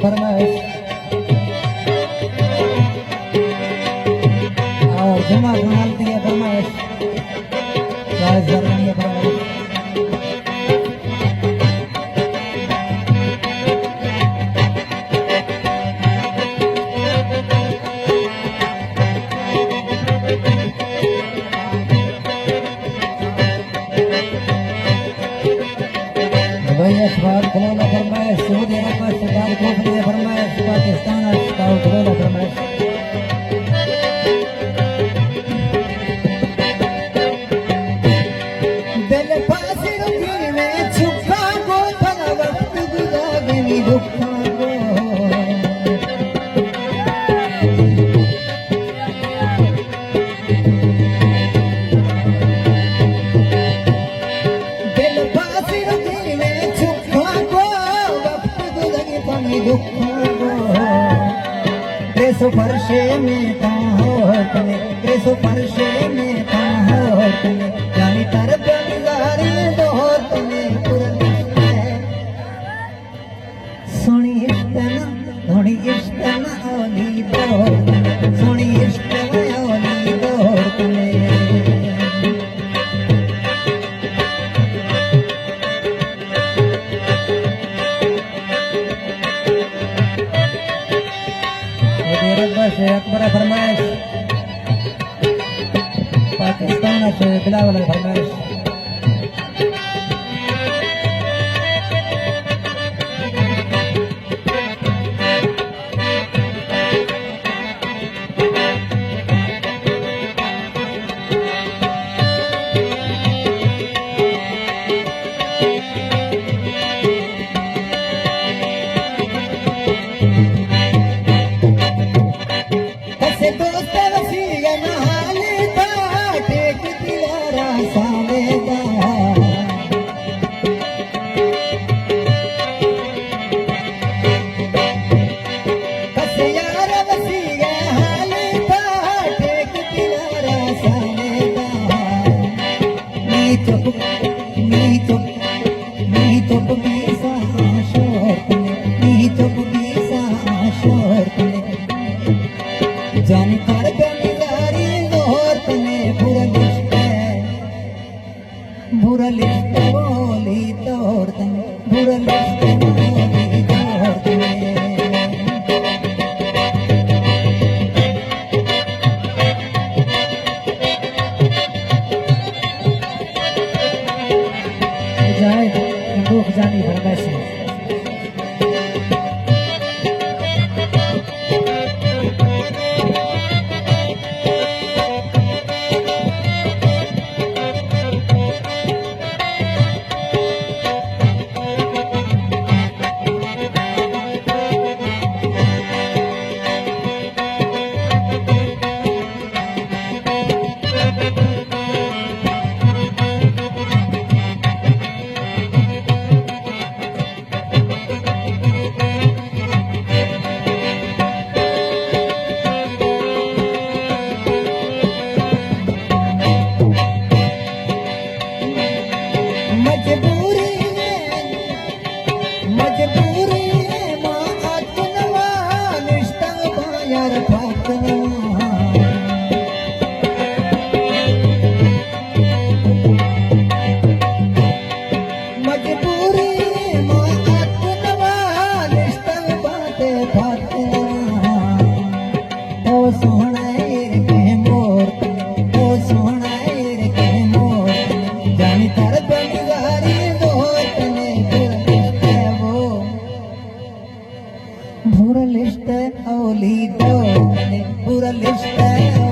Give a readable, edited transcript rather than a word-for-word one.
फरमाइश और जुमा बनाती है फरमाइश जरूरी है फरमाइश अखबार खुलोना फरमाइश सऊदी अरब में सरकार खोखली फरमाइश पाकिस्तान अस्पताल खुलोना फरमाइश दिल फासिल में छुपा को भला वक्त गुजारे नी दुखा को दिल फासिल त्रेसो फरशे में ताने त्रेसो फरशे में ताने जानी तर बेगारी दोहर तने सोनी इश्तना धोनी इश्तना ओली दोहर सोनी इश्तना ओली दोहर तने अकबर फरमाइश पाकिस्तान से बिलावल फरमाइश जाने कर बेगारी दोहर तने बुरा लिस्ट बोली दोहर तने बुरा लिस्ट बोली दोहर तने जाए दुख जानी फरमाइश बुरा लिस्ट है